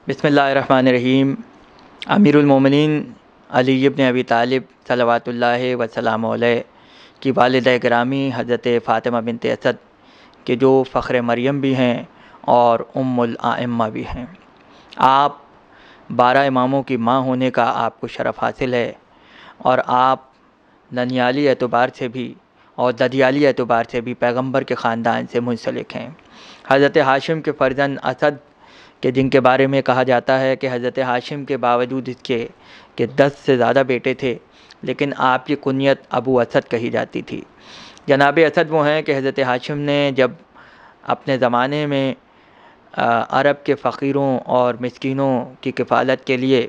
بسم اللہ الرحمن الرحیم۔ امیر المومنین علی ابن ابی طالب صلوات اللہ وسلام علیہ کی والدہ گرامی حضرت فاطمہ بنت اسد کے جو فخر مریم بھی ہیں اور ام الائمہ بھی ہیں، آپ 12 اماموں کی ماں ہونے کا آپ کو شرف حاصل ہے، اور آپ ننیالی اعتبار سے بھی اور ددیالی اعتبار سے بھی پیغمبر کے خاندان سے منسلک ہیں۔ حضرت ہاشم کے فرزند اسد کہ جن کے بارے میں کہا جاتا ہے کہ حضرت ہاشم کے باوجود اس کے کہ 10 سے زیادہ بیٹے تھے، لیکن آپ کی کنیت ابو اسد کہی جاتی تھی۔ جناب اسد وہ ہیں کہ حضرت ہاشم نے جب اپنے زمانے میں عرب کے فقیروں اور مسکینوں کی کفالت کے لیے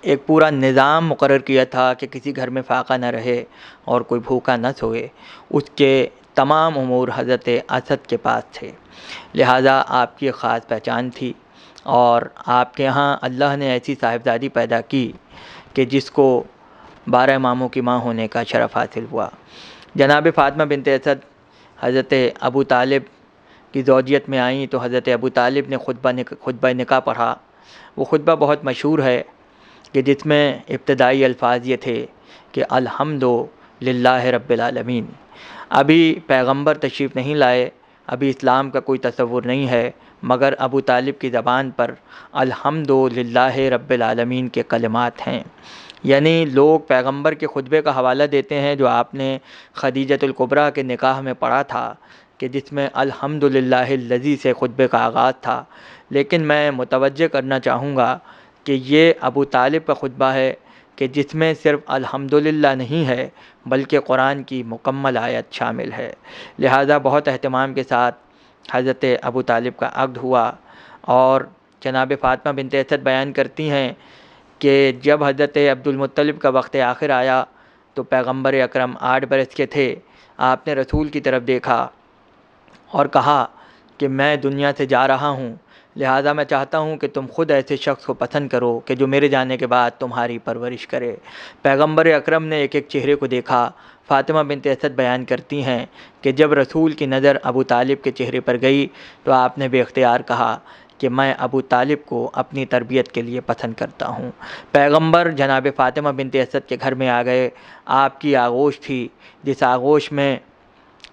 ایک پورا نظام مقرر کیا تھا کہ کسی گھر میں فاقہ نہ رہے اور کوئی بھوکا نہ سوئے، اس کے تمام امور حضرت اسد کے پاس تھے، لہٰذا آپ کی خاص پہچان تھی، اور آپ کے ہاں اللہ نے ایسی صاحبزادی پیدا کی کہ جس کو 12 اماموں کی ماں ہونے کا شرف حاصل ہوا۔ جناب فاطمہ بنت اسد حضرت ابو طالب کی زوجیت میں آئیں تو حضرت ابو طالب نے خطبہ نکاح پڑھا۔ وہ خطبہ بہت مشہور ہے کہ جس میں ابتدائی الفاظ یہ تھے کہ الحمد للہ رب العالمین۔ ابھی پیغمبر تشریف نہیں لائے، ابھی اسلام کا کوئی تصور نہیں ہے، مگر ابو طالب کی زبان پر الحمد للہ رب العالمین کے کلمات ہیں، یعنی لوگ پیغمبر کے خطبے کا حوالہ دیتے ہیں جو آپ نے خدیجۃ الکبریٰ کے نکاح میں پڑھا تھا کہ جس میں الحمد للہ الذی سے خطبے کا آغاز تھا، لیکن میں متوجہ کرنا چاہوں گا کہ یہ ابو طالب کا خطبہ ہے کہ جس میں صرف الحمدللہ نہیں ہے بلکہ قرآن کی مکمل آیت شامل ہے، لہٰذا بہت اہتمام کے ساتھ حضرت ابو طالب کا عقد ہوا۔ اور جناب فاطمہ بنت اسد بیان کرتی ہیں کہ جب حضرت عبد المطلب کا وقت آخر آیا تو پیغمبر اکرم 8 برس کے تھے، آپ نے رسول کی طرف دیکھا اور کہا کہ میں دنیا سے جا رہا ہوں، لہٰذا میں چاہتا ہوں کہ تم خود ایسے شخص کو پسند کرو کہ جو میرے جانے کے بعد تمہاری پرورش کرے۔ پیغمبر اکرم نے ایک ایک چہرے کو دیکھا۔ فاطمہ بنت اسد بیان کرتی ہیں کہ جب رسول کی نظر ابو طالب کے چہرے پر گئی تو آپ نے بے اختیار کہا کہ میں ابو طالب کو اپنی تربیت کے لیے پسند کرتا ہوں۔ پیغمبر جناب فاطمہ بنت اسد کے گھر میں آ گئے۔ آپ کی آغوش تھی، جس آغوش میں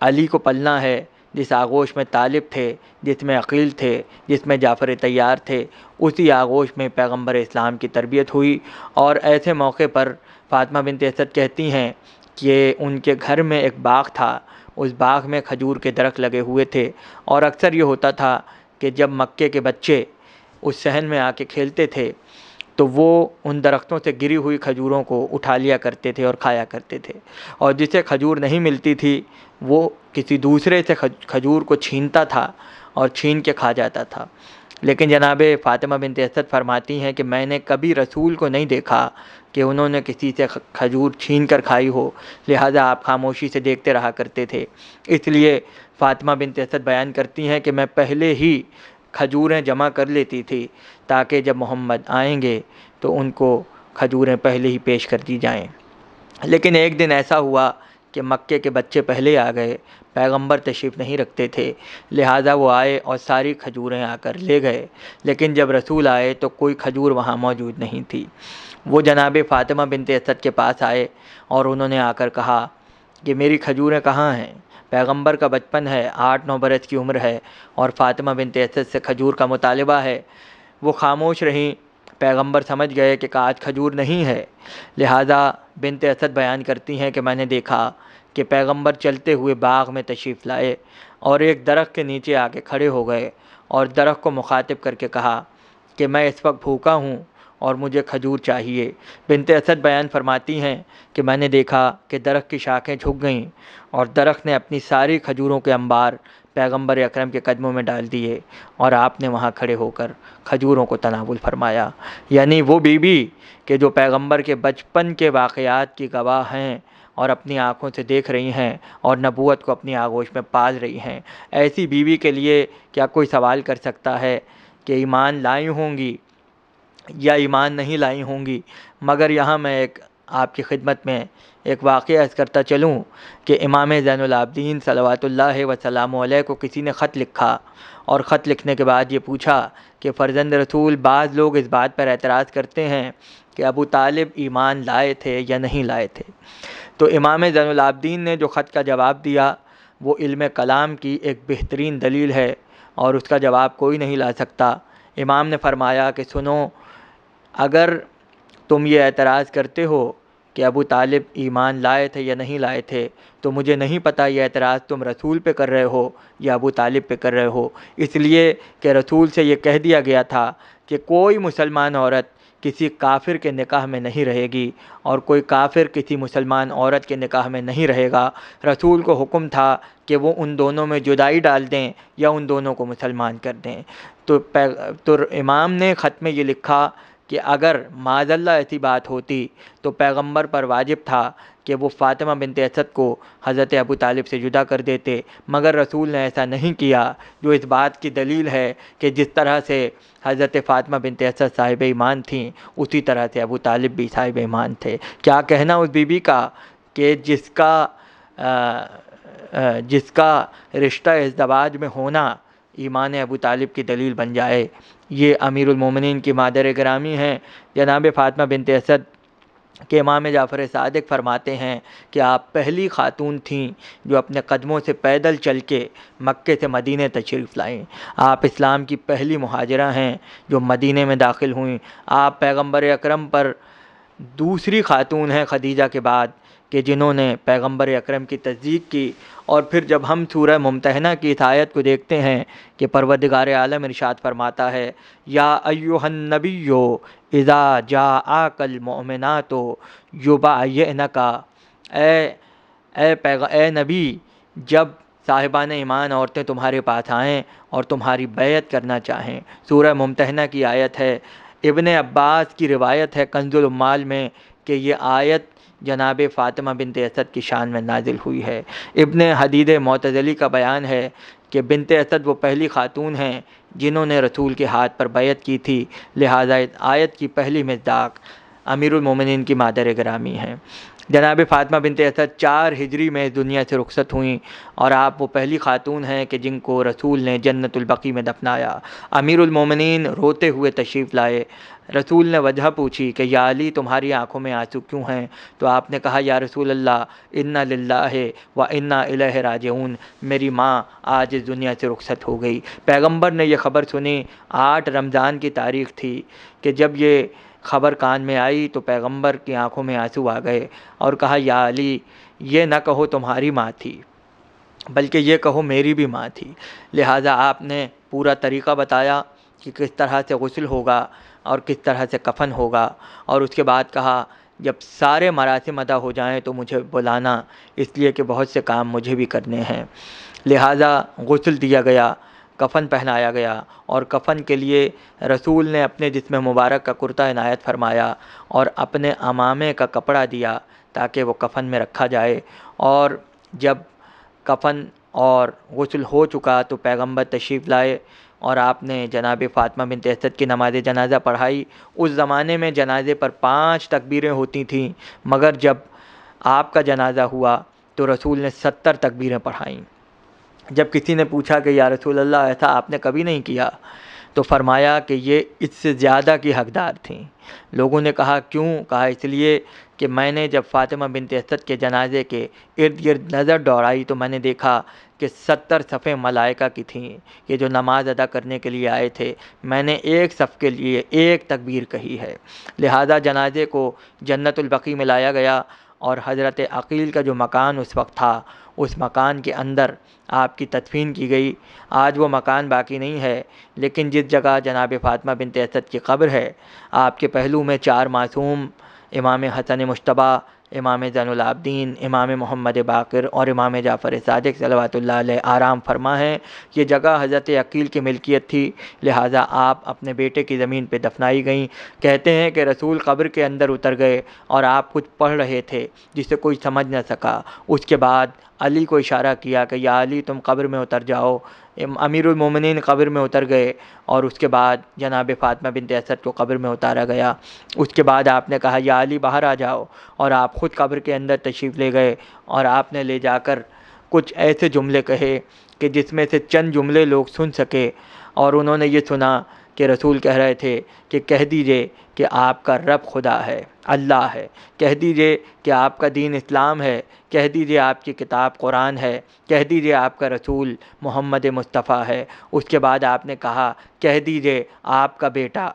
علی کو پلنا ہے، جس آغوش میں طالب تھے، جس میں عقیل تھے، جس میں جعفر طیار تھے، اسی آغوش میں پیغمبر اسلام کی تربیت ہوئی۔ اور ایسے موقع پر فاطمہ بنت اسد کہتی ہیں کہ ان کے گھر میں ایک باغ تھا، اس باغ میں کھجور کے درخت لگے ہوئے تھے، اور اکثر یہ ہوتا تھا کہ جب مکے کے بچے اس صحن میں آ کے کھیلتے تھے تو وہ ان درختوں سے گری ہوئی کھجوروں کو اٹھا لیا کرتے تھے اور کھایا کرتے تھے، اور جسے کھجور نہیں ملتی تھی وہ کسی دوسرے سے کھجور کو چھینتا تھا اور چھین کے کھا جاتا تھا۔ لیکن جناب فاطمہ بنت اسد فرماتی ہیں کہ میں نے کبھی رسول کو نہیں دیکھا کہ انہوں نے کسی سے کھجور چھین کر کھائی ہو، لہٰذا آپ خاموشی سے دیکھتے رہا کرتے تھے۔ اس لیے فاطمہ بنت اسد بیان کرتی ہیں کہ میں پہلے ہی کھجوریں جمع کر لیتی تھی تاکہ جب محمد آئیں گے تو ان کو کھجوریں پہلے ہی پیش کر دی جائیں۔ لیکن ایک دن ایسا ہوا کہ مکے کے بچے پہلے آ گئے، پیغمبر تشریف نہیں رکھتے تھے، لہٰذا وہ آئے اور ساری کھجوریں آ کر لے گئے، لیکن جب رسول آئے تو کوئی کھجور وہاں موجود نہیں تھی۔ وہ جناب فاطمہ بنت اسد کے پاس آئے اور انہوں نے آ کر کہا کہ میری کھجوریں کہاں ہیں؟ پیغمبر کا بچپن ہے، 8-9 برس کی عمر ہے، اور فاطمہ بنت اسد سے کھجور کا مطالبہ ہے۔ وہ خاموش رہیں۔ پیغمبر سمجھ گئے کہ آج کھجور نہیں ہے، لہٰذا بنت اسد بیان کرتی ہیں کہ میں نے دیکھا کہ پیغمبر چلتے ہوئے باغ میں تشریف لائے اور ایک درخت کے نیچے آ کے کھڑے ہو گئے اور درخت کو مخاطب کر کے کہا کہ میں اس وقت بھوکا ہوں اور مجھے کھجور چاہیے۔ بنت اسد بیان فرماتی ہیں کہ میں نے دیکھا کہ درخت کی شاخیں جھک گئیں اور درخت نے اپنی ساری کھجوروں کے انبار پیغمبر اکرم کے قدموں میں ڈال دیے، اور آپ نے وہاں کھڑے ہو کر کھجوروں کو تناول فرمایا۔ یعنی وہ بی بی کہ جو پیغمبر کے بچپن کے واقعات کی گواہ ہیں اور اپنی آنکھوں سے دیکھ رہی ہیں اور نبوت کو اپنی آغوش میں پال رہی ہیں، ایسی بیوی کے لیے کیا کوئی سوال کر سکتا ہے کہ ایمان لائی ہوں گی یا ایمان نہیں لائی ہوں گی؟ مگر یہاں میں ایک آپ کی خدمت میں ایک واقعہ عرض کرتا چلوں کہ امام زین العابدین صلوات اللہ وسلام علیہ کو کسی نے خط لکھا، اور خط لکھنے کے بعد یہ پوچھا کہ فرزند رسول، بعض لوگ اس بات پر اعتراض کرتے ہیں کہ ابو طالب ایمان لائے تھے یا نہیں لائے تھے۔ تو امام زین العابدین نے جو خط کا جواب دیا وہ علم کلام کی ایک بہترین دلیل ہے، اور اس کا جواب کوئی نہیں لا سکتا۔ امام نے فرمایا کہ سنو، اگر تم یہ اعتراض کرتے ہو کہ ابو طالب ایمان لائے تھے یا نہیں لائے تھے، تو مجھے نہیں پتہ یہ اعتراض تم رسول پہ کر رہے ہو یا ابو طالب پہ کر رہے ہو، اس لیے کہ رسول سے یہ کہہ دیا گیا تھا کہ کوئی مسلمان عورت کسی کافر کے نکاح میں نہیں رہے گی، اور کوئی کافر کسی مسلمان عورت کے نکاح میں نہیں رہے گا۔ رسول کو حکم تھا کہ وہ ان دونوں میں جدائی ڈال دیں یا ان دونوں کو مسلمان کر دیں۔ تو امام نے خط میں یہ لکھا کہ اگر معاذ اللہ ایسی بات ہوتی تو پیغمبر پر واجب تھا کہ وہ فاطمہ بنت اسد کو حضرت ابو طالب سے جدا کر دیتے، مگر رسول نے ایسا نہیں کیا، جو اس بات کی دلیل ہے کہ جس طرح سے حضرت فاطمہ بنت اسد صاحب ایمان تھیں، اسی طرح سے ابو طالب بھی صاحب ایمان تھے۔ کیا کہنا اس بی بی کا کہ جس کا رشتہ ازدواج میں ہونا ایمان ابو طالب کی دلیل بن جائے۔ یہ امیر المومنین کی مادر گرامی ہیں جناب فاطمہ بنت اسد کہ امام جعفر صادق فرماتے ہیں کہ آپ پہلی خاتون تھیں جو اپنے قدموں سے پیدل چل کے مکے سے مدینے تشریف لائیں۔ آپ اسلام کی پہلی مہاجرہ ہیں جو مدینے میں داخل ہوئیں۔ آپ پیغمبر اکرم پر دوسری خاتون ہیں خدیجہ کے بعد کہ جنہوں نے پیغمبر اکرم کی تصدیق کی۔ اور پھر جب ہم سورہ ممتحنہ کی اس آیت کو دیکھتے ہیں کہ پروردگار عالم ارشاد فرماتا ہے یا ایھا النبی اذا جاءک المؤمنات یبایعنک، اے نبی، جب صاحبان ایمان عورتیں تمہارے پاس آئیں اور تمہاری بیعت کرنا چاہیں۔ سورہ ممتحنہ کی آیت ہے۔ ابن عباس کی روایت ہے کنز العمال میں کہ یہ آیت جناب فاطمہ بنت اسد کی شان میں نازل ہوئی ہے۔ ابن حدید معتزلی کا بیان ہے کہ بنت اسد وہ پہلی خاتون ہیں جنہوں نے رسول کے ہاتھ پر بیعت کی تھی، لہٰذا آیت کی پہلی مصداق امیر المومنین کی مادر گرامی ہیں۔ جناب فاطمہ بنت اسد 4 ہجری میں دنیا سے رخصت ہوئیں، اور آپ وہ پہلی خاتون ہیں کہ جن کو رسول نے جنت البقیع میں دفنایا۔ امیر المومنین روتے ہوئے تشریف لائے۔ رسول نے وجہ پوچھی کہ یا علی، تمہاری آنکھوں میں آنسو کیوں ہیں؟ تو آپ نے کہا یا رسول اللہ، انا للہ و انا الیہ راجعون، میری ماں آج اس دنیا سے رخصت ہو گئی۔ پیغمبر نے یہ خبر سنی، 8 رمضان کی تاریخ تھی کہ جب یہ خبر کان میں آئی تو پیغمبر کی آنکھوں میں آنسو آ گئے، اور کہا یا علی، یہ نہ کہو تمہاری ماں تھی بلکہ یہ کہو میری بھی ماں تھی۔ لہٰذا آپ نے پورا طریقہ بتایا کہ کس طرح سے غسل ہوگا اور کس طرح سے کفن ہوگا، اور اس کے بعد کہا جب سارے مراسم ادا ہو جائیں تو مجھے بلانا، اس لیے کہ بہت سے کام مجھے بھی کرنے ہیں۔ لہٰذا غسل دیا گیا، کفن پہنایا گیا، اور کفن کے لیے رسول نے اپنے جسم مبارک کا کرتا عنایت فرمایا اور اپنے عمامے کا کپڑا دیا تاکہ وہ کفن میں رکھا جائے۔ اور جب کفن اور غسل ہو چکا تو پیغمبر تشریف لائے اور آپ نے جناب فاطمہ بنت اسد کی نماز جنازہ پڑھائی۔ اس زمانے میں جنازے پر 5 تکبیریں ہوتی تھیں، مگر جب آپ کا جنازہ ہوا تو رسول نے 70 تکبیریں پڑھائیں۔ جب کسی نے پوچھا کہ یا رسول اللہ، ایسا آپ نے کبھی نہیں کیا؟ تو فرمایا کہ یہ اس سے زیادہ کی حقدار تھیں۔ لوگوں نے کہا کیوں؟ کہا اس لیے کہ میں نے جب فاطمہ بنت اسد کے جنازے کے ارد گرد نظر دوڑائی تو میں نے دیکھا کہ 70 صفیں ملائکہ کی تھیں کہ جو نماز ادا کرنے کے لیے آئے تھے۔ میں نے ایک صف کے لیے ایک تکبیر کہی ہے۔ لہذا جنازے کو جنت البقیع میں لایا گیا، اور حضرت عقیل کا جو مکان اس وقت تھا، اس مکان کے اندر آپ کی تدفین کی گئی۔ آج وہ مکان باقی نہیں ہے، لیکن جس جگہ جناب فاطمہ بنت اسد کی قبر ہے، آپ کے پہلو میں 4 معصوم، امام حسن مجتبیٰ، امام زین العابدین، امام محمد باقر اور امام جعفر صادق صلوات اللہ علیہ آرام فرما ہیں۔ یہ جگہ حضرت عقیل کی ملکیت تھی، لہٰذا آپ اپنے بیٹے کی زمین پہ دفنائی گئیں۔ کہتے ہیں کہ رسول قبر کے اندر اتر گئے اور آپ کچھ پڑھ رہے تھے جسے کوئی سمجھ نہ سکا۔ اس کے بعد علی کو اشارہ کیا کہ یا علی، تم قبر میں اتر جاؤ، امیر المومنین قبر میں اتر گئے اور اس کے بعد جناب فاطمہ بنت اسد کو قبر میں اتارا گیا۔ اس کے بعد آپ نے کہا یا علی باہر آ جاؤ، اور آپ خود قبر کے اندر تشریف لے گئے، اور آپ نے لے جا کر کچھ ایسے جملے کہے کہ جس میں سے چند جملے لوگ سن سکے، اور انہوں نے یہ سنا کہ رسول کہہ رہے تھے کہ کہہ دیجئے کہ آپ کا رب خدا ہے، اللہ ہے، کہہ دیجئے کہ آپ کا دین اسلام ہے، کہہ دیجئے آپ کی کتاب قرآن ہے، کہہ دیجئے آپ کا رسول محمد مصطفیٰ ہے۔ اس کے بعد آپ نے کہا کہہ دیجئے آپ کا بیٹا،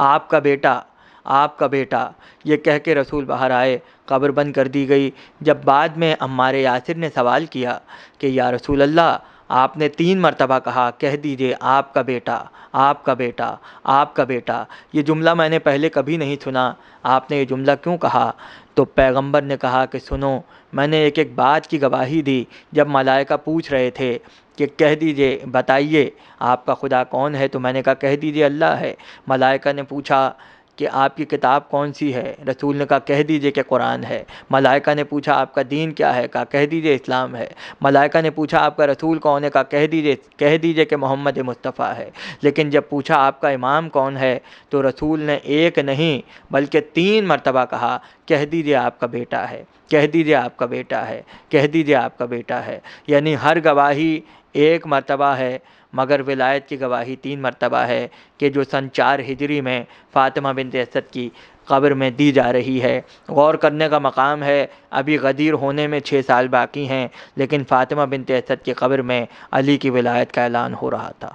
آپ کا بیٹا، آپ کا بیٹا۔ یہ کہہ کے رسول باہر آئے، قبر بند کر دی گئی۔ جب بعد میں عمار یاسر نے سوال کیا کہ یا رسول اللہ، آپ نے 3 مرتبہ کہا کہہ دیجئے آپ کا بیٹا، آپ کا بیٹا، آپ کا بیٹا، یہ جملہ میں نے پہلے کبھی نہیں سنا، آپ نے یہ جملہ کیوں کہا؟ تو پیغمبر نے کہا کہ سنو، میں نے ایک ایک بات کی گواہی دی۔ جب ملائکہ پوچھ رہے تھے کہ کہہ دیجئے، بتائیے آپ کا خدا کون ہے، تو میں نے کہا کہہ دیجئے اللہ ہے۔ ملائکہ نے پوچھا کہ آپ کی کتاب کون سی ہے، رسول نے کہا کہہ دیجئے کہ قرآن ہے۔ ملائکہ نے پوچھا آپ کا دین کیا ہے، کہا کہہ دیجئے اسلام ہے۔ ملائکہ نے پوچھا آپ کا رسول کون ہے، کہا کہہ دیجئے کہ محمد مصطفیٰ ہے۔ لیکن جب پوچھا آپ کا امام کون ہے، تو رسول نے ایک نہیں بلکہ 3 مرتبہ کہا کہہ دیجئے آپ کا بیٹا ہے، کہہ دیجئے آپ کا بیٹا ہے، کہہ دیجئے آپ کا بیٹا ہے۔ یعنی ہر گواہی 1 مرتبہ ہے، مگر ولایت کی گواہی 3 مرتبہ ہے کہ جو سن 4 ہجری میں فاطمہ بنت اسد کی قبر میں دی جا رہی ہے۔ غور کرنے کا مقام ہے، ابھی غدیر ہونے میں 6 سال باقی ہیں، لیکن فاطمہ بنت اسد کی قبر میں علی کی ولایت کا اعلان ہو رہا تھا۔